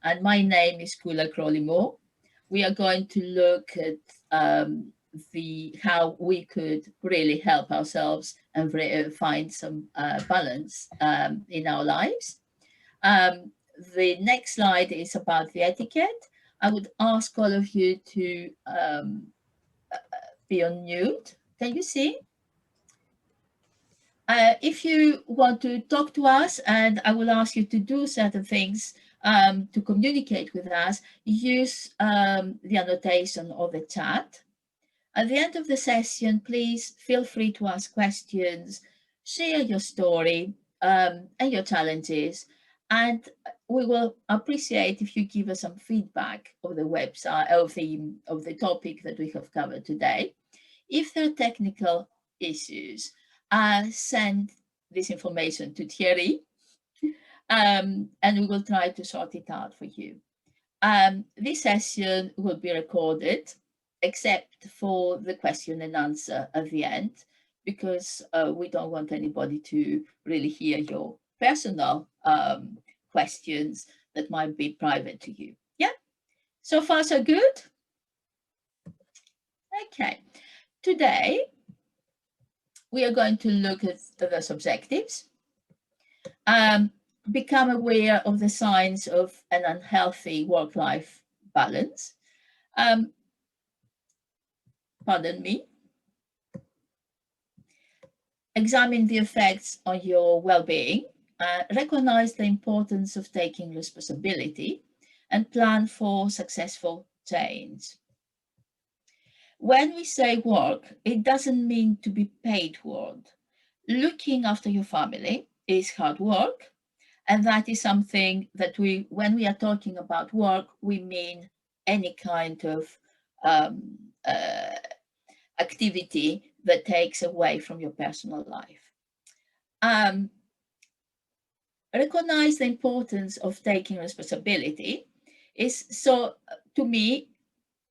and my name is Koula Crawley-Moore. We are going to look at how we could really help ourselves and find some balance in our lives. The next slide is about the etiquette. I would ask all of you to be on mute. Can you see? If you want to talk to us, and I will ask you to do certain things to communicate with us, use the annotation or the chat. At the end of the session, please feel free to ask questions, share your story and your challenges, and we will appreciate if you give us some feedback of the website, of the topic that we have covered today. If there are technical issues, send this information to Thierry, and we will try to sort it out for you. This session will be recorded, except for the question and answer at the end, because we don't want anybody to really hear your personal questions that might be private to you. Yeah, so far so good. Okay, today we are going to look at the subjectives, become aware of the signs of an unhealthy work-life balance. Pardon me. Examine the effects on your well-being, recognize the importance of taking responsibility, and plan for successful change. When we say work, it doesn't mean to be paid work. Looking after your family is hard work, and that is something that when we are talking about work, we mean any kind of activity that takes away from your personal life. Recognize the importance of taking responsibility to me,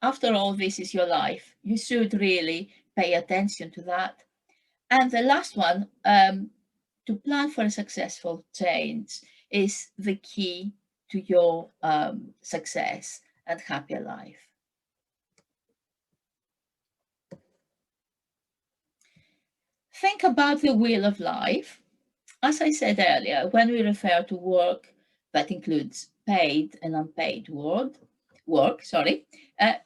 after all, this is your life. You should really pay attention to that. And the last one, to plan for a successful change is the key to your success and happier life. Think about the wheel of life. As I said earlier, when we refer to work, that includes paid and unpaid work,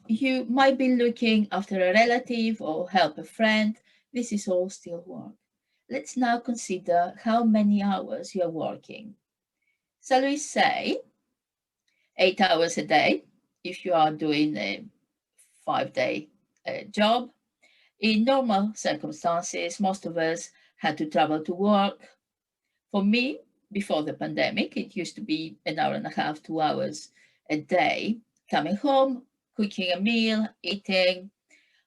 you might be looking after a relative or help a friend. This is all still work. Let's now consider how many hours you are working. Shall we say 8 hours a day if you are doing a 5-day job? In normal circumstances, most of us had to travel to work. For me, before the pandemic, it used to be 1.5 hours, 2 hours a day. Coming home, cooking a meal, eating,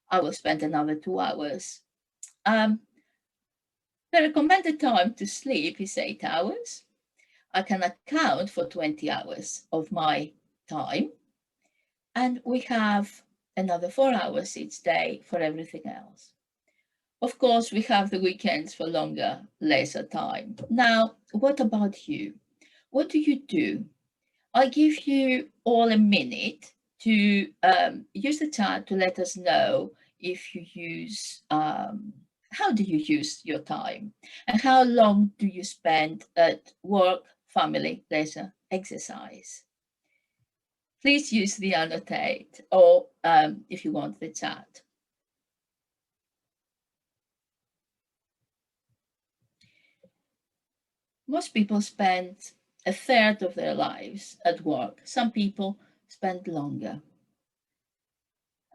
I will spend another 2 hours. The recommended time to sleep is 8 hours. I can account for 20 hours of my time, and we have another 4 hours each day for everything else. Of course, we have the weekends for longer, leisure time. Now, what about you? What do you do? I'll give you all a minute to use the chat to let us know if you use, how do you use your time? And how long do you spend at work, family, leisure, exercise? Please use the annotate or if you want the chat. Most people spend 1/3 of their lives at work. Some people spend longer.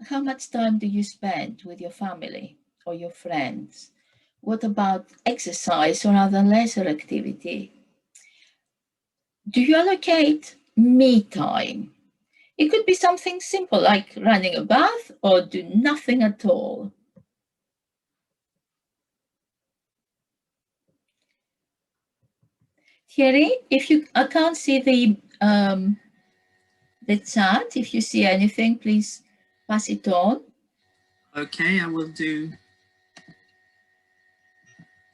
How much time do you spend with your family or your friends? What about exercise or other leisure activity? Do you allocate me time? It could be something simple like running a bath or do nothing at all. Thierry, I can't see the chat. If you see anything, please pass it on. Okay, I will do.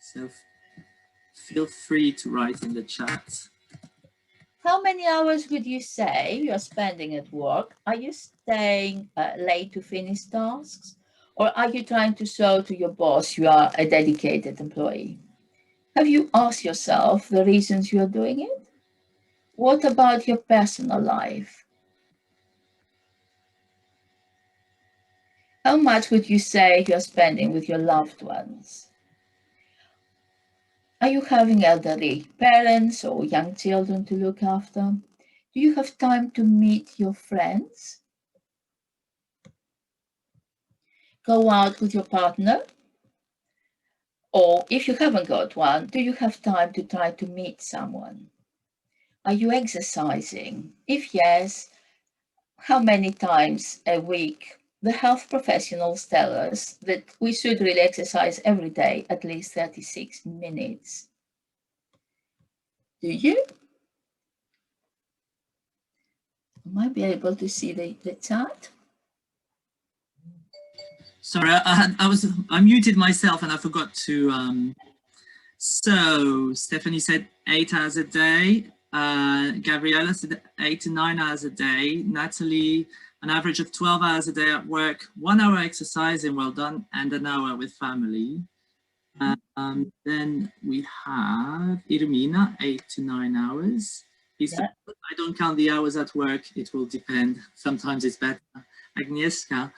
So feel free to write in the chat. How many hours would you say you are spending at work? Are you staying late to finish tasks? Or are you trying to show to your boss you are a dedicated employee? Have you asked yourself the reasons you are doing it? What about your personal life? How much would you say you're spending with your loved ones? Are you having elderly parents or young children to look after? Do you have time to meet your friends? Go out with your partner? Or if you haven't got one, do you have time to try to meet someone? Are you exercising? If yes, how many times a week? The health professionals tell us that we should really exercise every day, at least 36 minutes. Do you? You might be able to see the chart. Sorry, I muted myself and I forgot to. So Stephanie said 8 hours a day. Gabriella said 8 to 9 hours a day. Natalie, an average of 12 hours a day at work, 1 hour exercising, well done, and an hour with family. Then we have Irmina, 8 to 9 hours. Yeah. I don't count the hours at work, it will depend. Sometimes it's better. Agnieszka,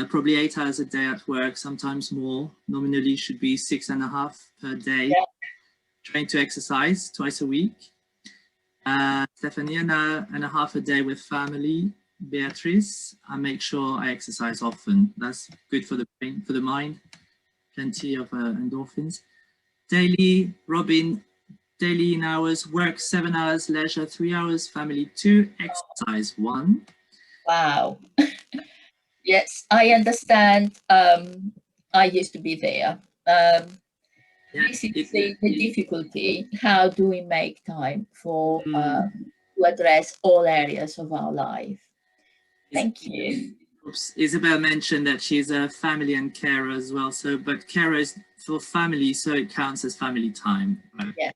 probably 8 hours a day at work, sometimes more. Nominally should be 6.5 per day. Yeah. Trying to exercise twice a week. Stephanie, an hour and a half a day with family. Beatrice, I make sure I exercise often. That's good for the brain, for the mind. Plenty of endorphins. Daily, Robin, daily in hours, work 7 hours, leisure 3 hours, family 2, exercise 1. Wow. Yes, I understand. I used to be there. This is the difficulty. How do we make time for to address all areas of our life? Thank you. Oops. Isabel mentioned that she's a family and carer as well. So, but carer is for family, so it counts as family time. Right? Yes.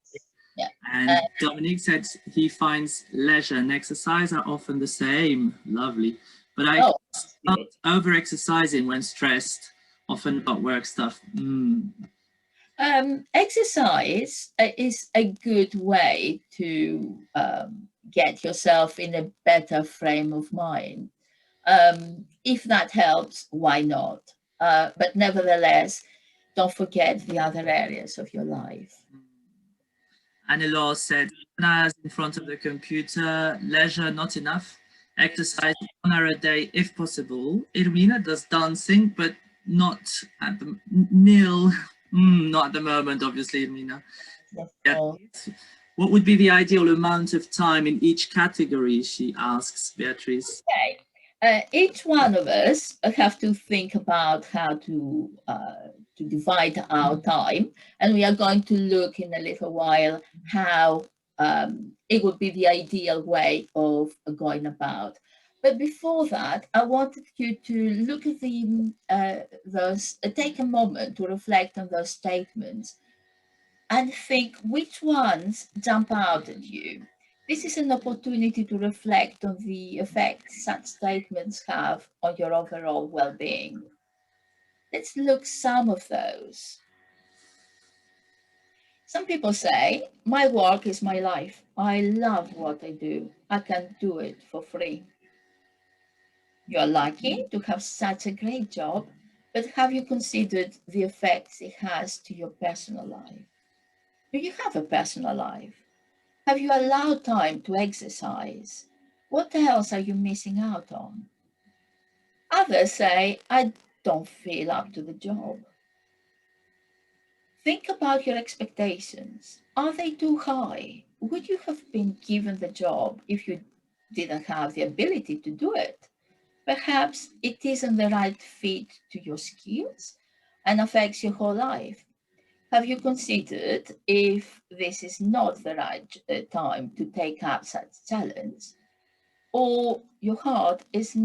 Yeah. And Dominic said he finds leisure and exercise are often the same. Lovely. But I start over exercising when stressed, often about work stuff. Exercise is a good way to get yourself in a better frame of mind. If that helps, why not? But nevertheless, don't forget the other areas of your life. Anne-Laure said, 1 hour in front of the computer, leisure not enough, exercise 1 hour a day if possible. Irmina does dancing, but not at the not at the moment, obviously, Irmina. Yeah. What would be the ideal amount of time in each category, she asks, Beatrice. Okay. Each one of us have to think about how to divide our time, and we are going to look in a little while how it would be the ideal way of going about. But before that, I wanted you to look at take a moment to reflect on those statements and think which ones jump out at you. This is an opportunity to reflect on the effect such statements have on your overall well-being. Let's look some of those. Some people say, my work is my life. I love what I do. I can do it for free. You're lucky to have such a great job, but have you considered the effects it has to your personal life? Do you have a personal life? Have you allowed time to exercise? What else are you missing out on? Others say, I don't feel up to the job. Think about your expectations. Are they too high? Would you have been given the job if you didn't have the ability to do it? Perhaps it isn't the right fit to your skills and affects your whole life. Have you considered if this is not the right time to take up such challenge, or your heart is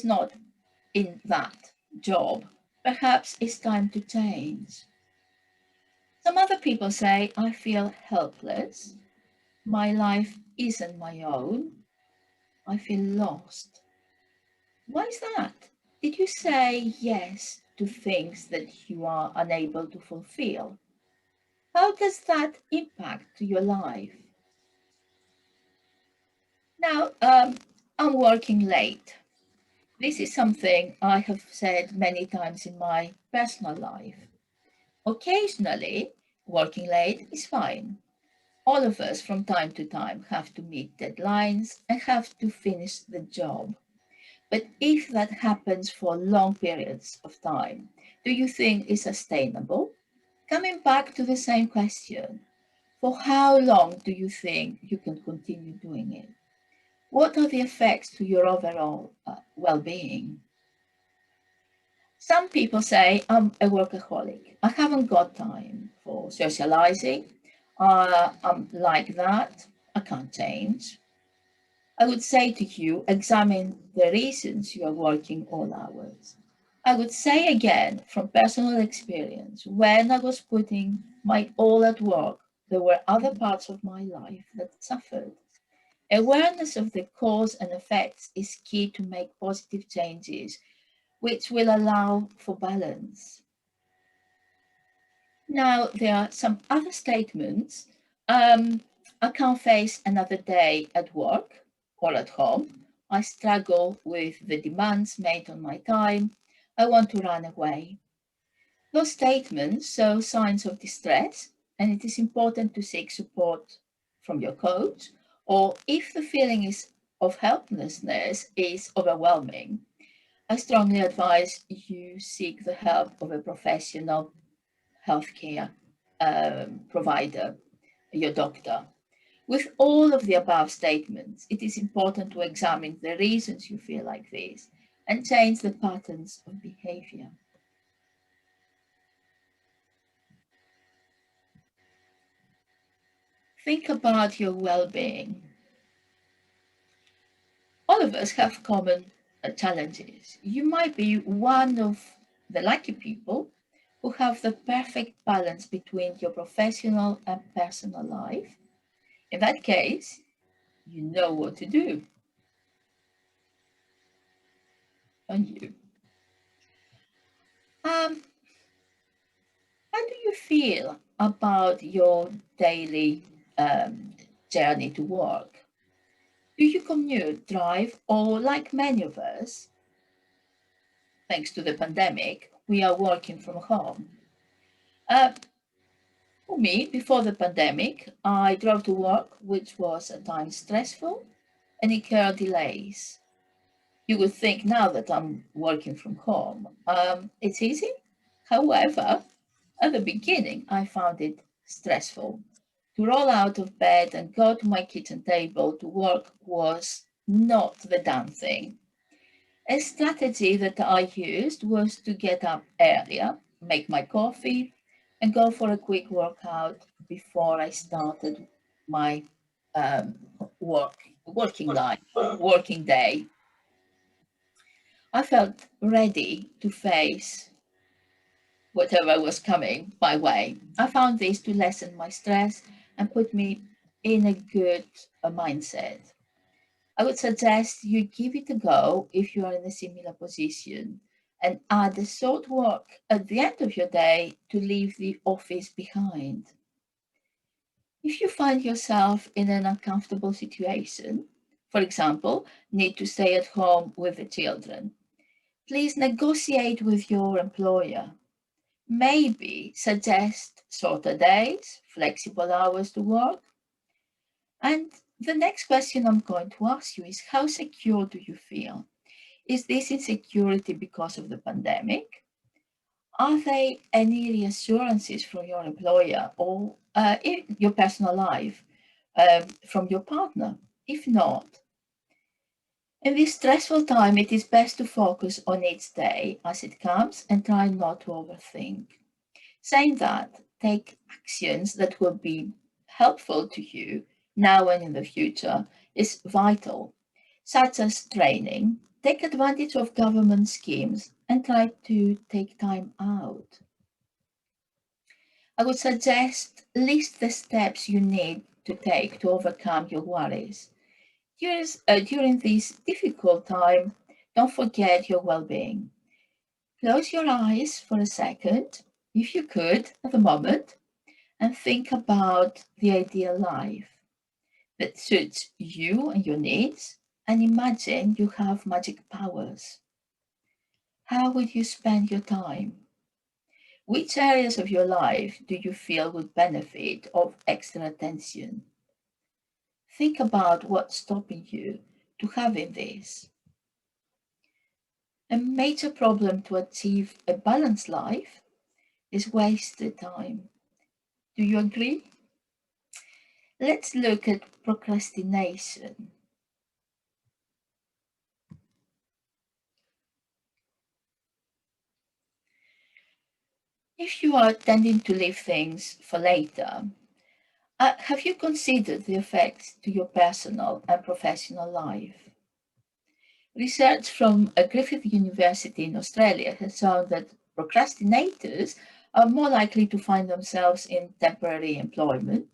not in that job? Perhaps it's time to change. Some other people say, I feel helpless. My life isn't my own. I feel lost. Why is that? Did you say yes to things that you are unable to fulfill? How does that impact your life? Now, I'm working late. This is something I have said many times in my personal life. Occasionally, working late is fine. All of us from time to time have to meet deadlines and have to finish the job. But if that happens for long periods of time, do you think it's sustainable? Coming back to the same question, for how long do you think you can continue doing it? What are the effects to your overall well-being? Some people say, I'm a workaholic. I haven't got time for socializing. I'm like that. I can't change. I would say to you, examine the reasons you are working all hours. I would say again, from personal experience, when I was putting my all at work, there were other parts of my life that suffered. Awareness of the cause and effects is key to make positive changes, which will allow for balance. Now, there are some other statements. I can't face another day at work or at home. I struggle with the demands made on my time. I want to run away. Those statements show signs of distress, and it is important to seek support from your coach, or if the feeling is of helplessness is overwhelming, I strongly advise you seek the help of a professional healthcare provider, your doctor. With all of the above statements, it is important to examine the reasons you feel like this and change the patterns of behavior. Think about your well being. All of us have common challenges. You might be one of the lucky people who have the perfect balance between your professional and personal life. In that case, you know what to do, don't you? Um, how do you feel about your daily journey to work? Do you commute, drive, or like many of us, thanks to the pandemic, we are working from home? Uh, for me, before the pandemic, I drove to work, which was at times stressful and incurred delays. You would think now that I'm working from home, it's easy. However, at the beginning, I found it stressful. To roll out of bed and go to my kitchen table to work was not the damn thing. A strategy that I used was to get up earlier, make my coffee, and go for a quick workout before I started my um, working life, working day. I felt ready to face whatever was coming my way. I found this to lessen my stress and put me in a good mindset. I would suggest you give it a go if you are in a similar position and add a short walk at the end of your day to leave the office behind. If you find yourself in an uncomfortable situation, for example, need to stay at home with the children, please negotiate with your employer. Maybe suggest shorter days, flexible hours to work. And the next question I'm going to ask you is how secure do you feel? Is this insecurity because of the pandemic? Are there any reassurances from your employer or in your personal life from your partner? If not, in this stressful time, it is best to focus on each day as it comes and try not to overthink. Saying that, take actions that will be helpful to you now and in the future is vital, such as training, take advantage of government schemes, and try to take time out. I would suggest list the steps you need to take to overcome your worries. During this difficult time, don't forget your well-being. Close your eyes for a second, if you could, at the moment, and think about the ideal life that suits you and your needs, and imagine you have magic powers. How would you spend your time? Which areas of your life do you feel would benefit of extra attention? Think about what's stopping you to having this. A major problem to achieve a balanced life is wasted time. Do you agree? Let's look at procrastination. If you are tending to leave things for later, have you considered the effects to your personal and professional life? Research from Griffith University in Australia has shown that procrastinators are more likely to find themselves in temporary employment.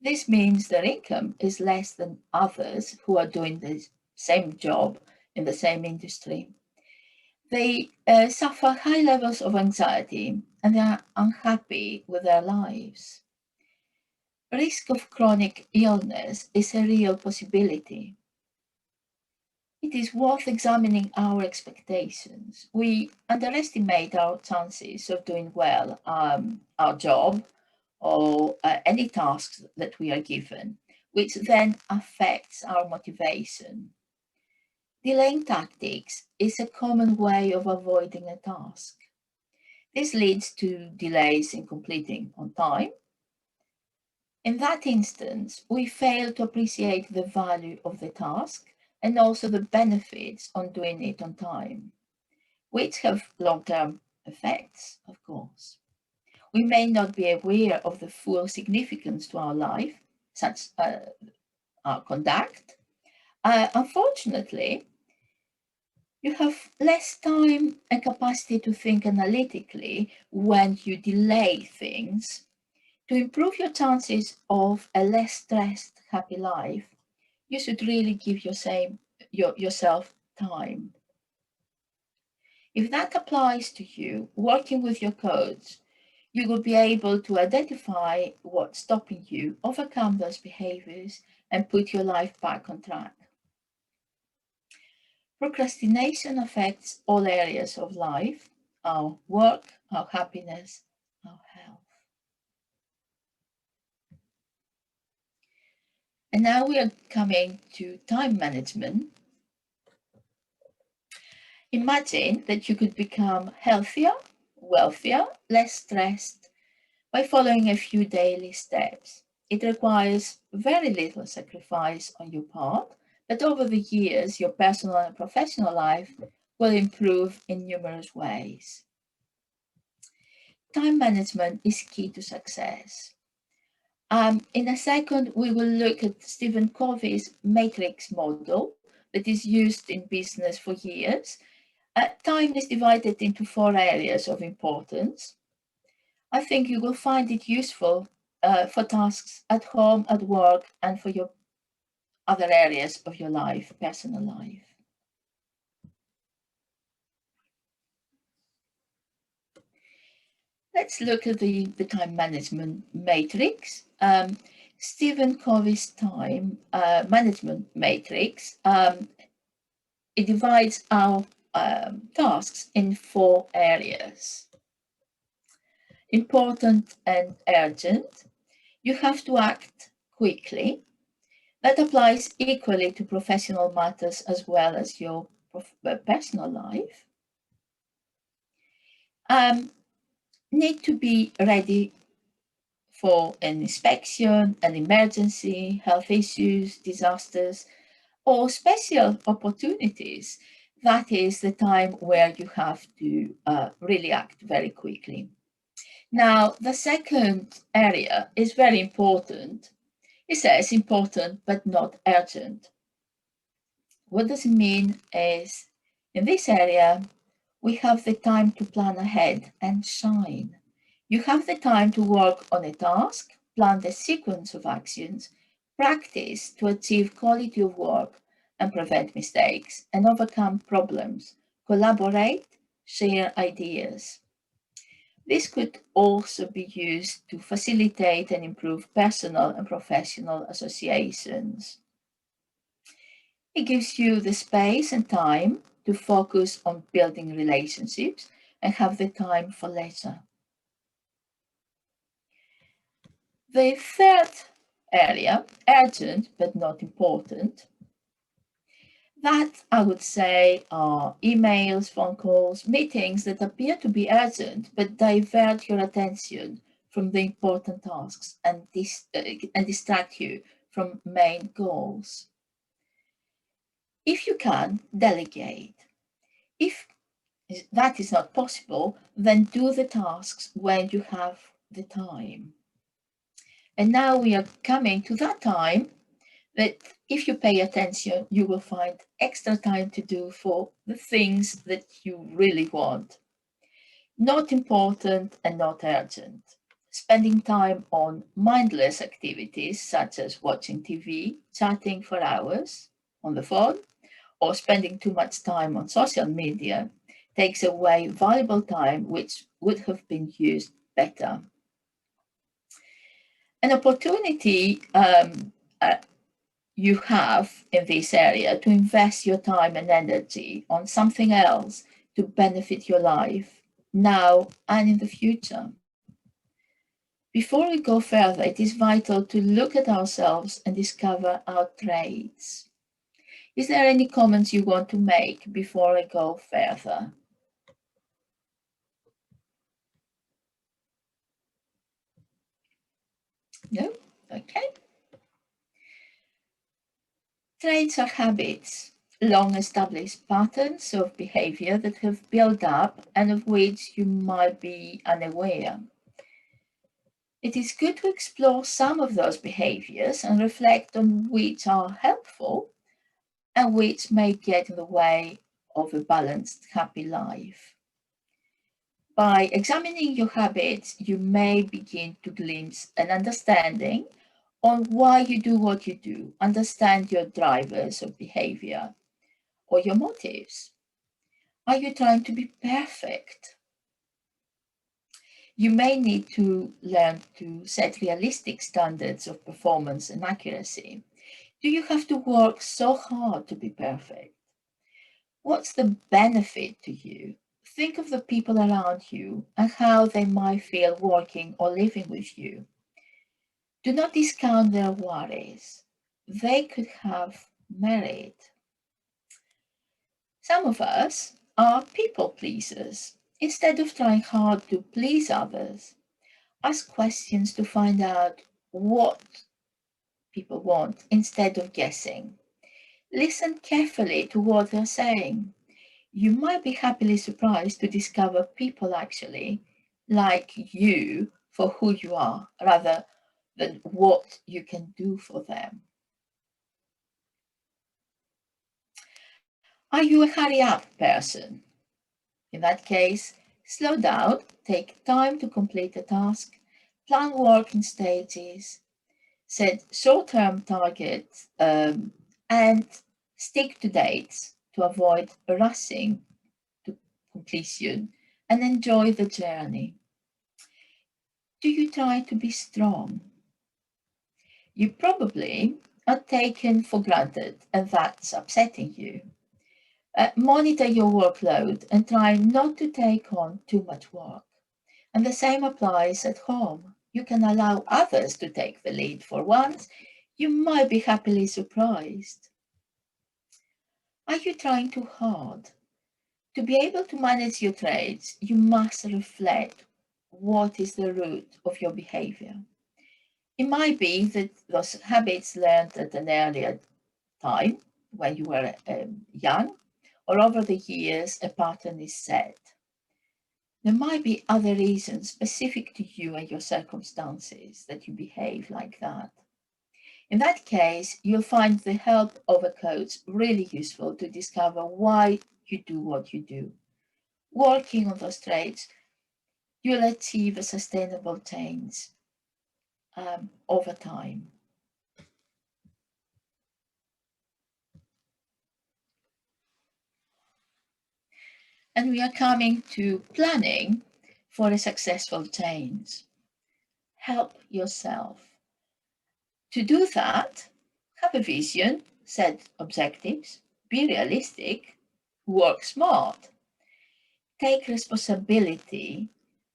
This means their income is less than others who are doing the same job in the same industry. They suffer high levels of anxiety and they are unhappy with their lives. Risk of chronic illness is a real possibility. It is worth examining our expectations. We underestimate our chances of doing well our job or any tasks that we are given, which then affects our motivation. Delaying tactics is a common way of avoiding a task. This leads to delays in completing on time. In that instance, we fail to appreciate the value of the task and also the benefits on doing it on time, which have long-term effects, of course. We may not be aware of the full significance to our life, such as our conduct. Unfortunately, you have less time and capacity to think analytically when you delay things. To improve your chances of a less stressed, happy life, you should really give yourself time. If that applies to you, working with your coach, you will be able to identify what's stopping you, overcome those behaviors, and put your life back on track. Procrastination affects all areas of life, our work, our happiness, our health. And now we are coming to time management. Imagine that you could become healthier, wealthier, less stressed by following a few daily steps. It requires very little sacrifice on your part, but over the years, your personal and professional life will improve in numerous ways. Time management is key to success. In a second, we will look at Stephen Covey's matrix model that is used in business for years. Time is divided into 4 areas of importance. I think you will find it useful for tasks at home, at work, and for your other areas of your life, personal life. Let's look at the time management matrix. Stephen Covey's time management matrix, it divides our tasks in 4 areas. Important and urgent. You have to act quickly. That applies equally to professional matters as well as your personal life. Need to be ready for an inspection, an emergency, health issues, disasters, or special opportunities. That is the time where you have to really act very quickly. Now, the second area is very important. It says important but not urgent. What does it mean is, in this area, we have the time to plan ahead and shine. You have the time to work on a task, plan the sequence of actions, Practice to achieve quality of work and prevent mistakes and overcome problems. Collaborate, share ideas. This could also be used to facilitate and improve personal and professional associations. It gives you the space and time to focus on building relationships and have the time for leisure. The third area, urgent but not important, that I would say are emails, phone calls, meetings that appear to be urgent but divert your attention from the important tasks and distract you from main goals. If you can, delegate. If that is not possible, then do the tasks when you have the time. And now we are coming to that time that if you pay attention, you will find extra time to do for the things that you really want. Not important and not urgent. Spending time on mindless activities such as watching TV, chatting for hours on the phone, or spending too much time on social media takes away valuable time which would have been used better. An opportunity you have in this area to invest your time and energy on something else to benefit your life now and in the future. Before we go further, it is vital to look at ourselves and discover our traits. Is there any comments you want to make before I go further? No? Okay. Traits are habits, long-established patterns of behavior that have built up and of which you might be unaware. It is good to explore some of those behaviors and reflect on which are helpful and which may get in the way of a balanced, happy life. By examining your habits, you may begin to glimpse an understanding on why you do what you do, understand your drivers of behavior or your motives. Are you trying to be perfect? You may need to learn to set realistic standards of performance and accuracy. Do you have to work so hard to be perfect? What's the benefit to you? Think of the people around you and how they might feel working or living with you. Do not discount their worries. They could have merit. Some of us are people pleasers. Instead of trying hard to please others, ask questions to find out what people want instead of guessing. Listen carefully to what they're saying. You might be happily surprised to discover people actually like you for who you are rather than what you can do for them. Are you a hurry up person? In that case, slow down, take time to complete a task, plan work in stages, set short-term targets, and stick to dates to avoid rushing to completion and enjoy the journey. Do you try to be strong? You probably are taken for granted and that's upsetting you. Monitor your workload and try not to take on too much work. And the same applies at home. You can allow others to take the lead for once. You might be happily surprised. Are you trying too hard? To be able to manage your traits, you must reflect what is the root of your behavior. It might be that those habits learned at an earlier time when you were young, or over the years a pattern is set. There might be other reasons specific to you and your circumstances that you behave like that. In that case, you'll find the help of a coach really useful to discover why you do what you do. Working on those traits, you'll achieve a sustainable change over time. And we are coming to planning for a successful change. Help yourself. To do that, have a vision, set objectives, be realistic, work smart. Take responsibility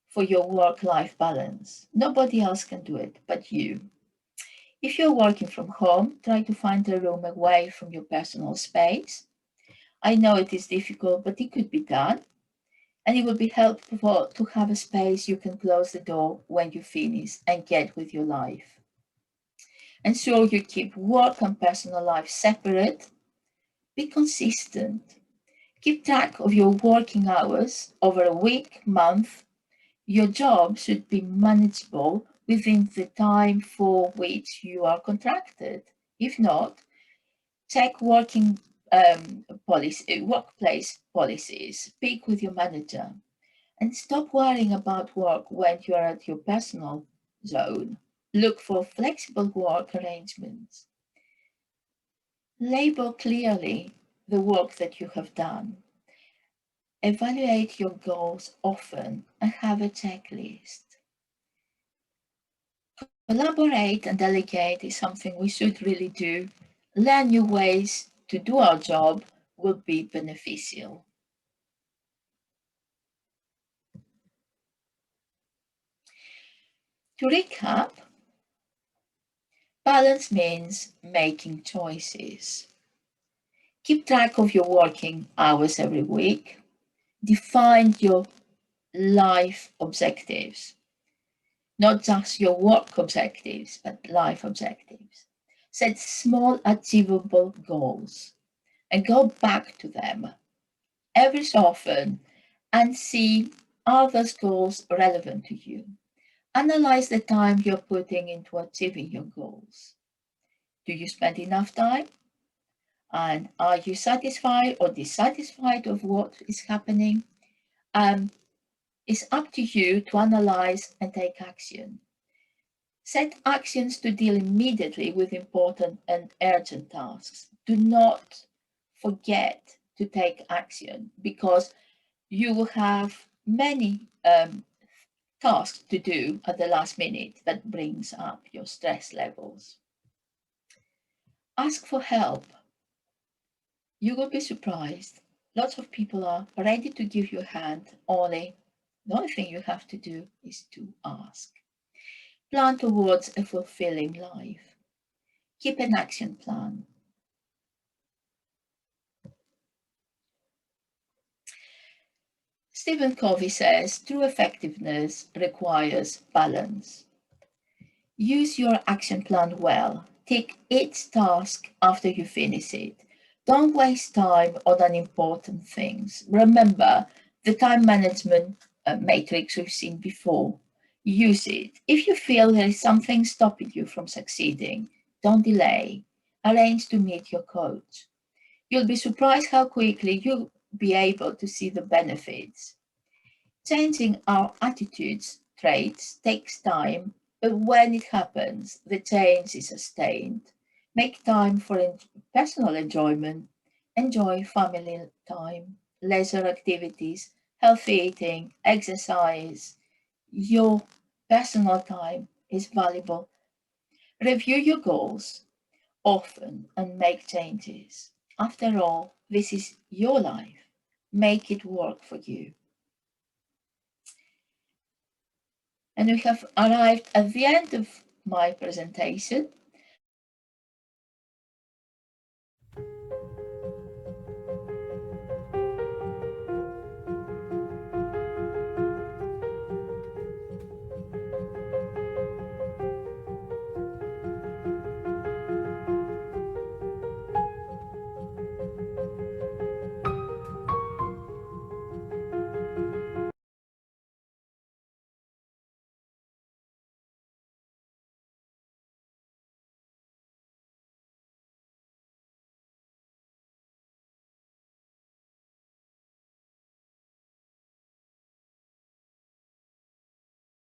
for your work-life balance. Nobody else can do it but you. If you're working from home, try to find a room away from your personal space. I know it is difficult, but it could be done. And it would be helpful to have a space you can close the door when you finish and get with your life. Ensure you keep work and personal life separate. Be consistent. Keep track of your working hours over a week, month. Your job should be manageable within the time for which you are contracted. If not, check workplace policies, speak with your manager, and stop worrying about work when you are at your personal zone. Look for flexible work arrangements. Label clearly the work that you have done. Evaluate your goals often and have a checklist. Collaborate and delegate is something we should really do. Learn new ways to do our job will be beneficial. To recap, balance means making choices. Keep track of your working hours every week. Define your life objectives. Not just your work objectives, but life objectives. Set small, achievable goals and go back to them every so often and see are those goals relevant to you. Analyze the time you're putting into achieving your goals. Do you spend enough time? And are you satisfied or dissatisfied of what is happening? It's up to you to analyze and take action. Set actions to deal immediately with important and urgent tasks. Do not forget to take action because you will have many tasks to do at the last minute that brings up your stress levels. Ask for help. You will be surprised. Lots of people are ready to give you a hand, the only thing you have to do is to ask. Plan towards a fulfilling life. Keep an action plan. Stephen Covey says true effectiveness requires balance. Use your action plan well. Take each task after you finish it. Don't waste time on unimportant things. Remember the time management matrix we've seen before. Use it. If you feel there is something stopping you from succeeding, don't delay. Arrange to meet your coach. You'll be surprised how quickly you'll be able to see the benefits. Changing our attitudes, traits, takes time, but when it happens, the change is sustained. Make time for personal enjoyment, enjoy family time, leisure activities, healthy eating, exercise. Your personal time is valuable. Review your goals often and make changes. After all, this is your life. Make it work for you. And we have arrived at the end of my presentation.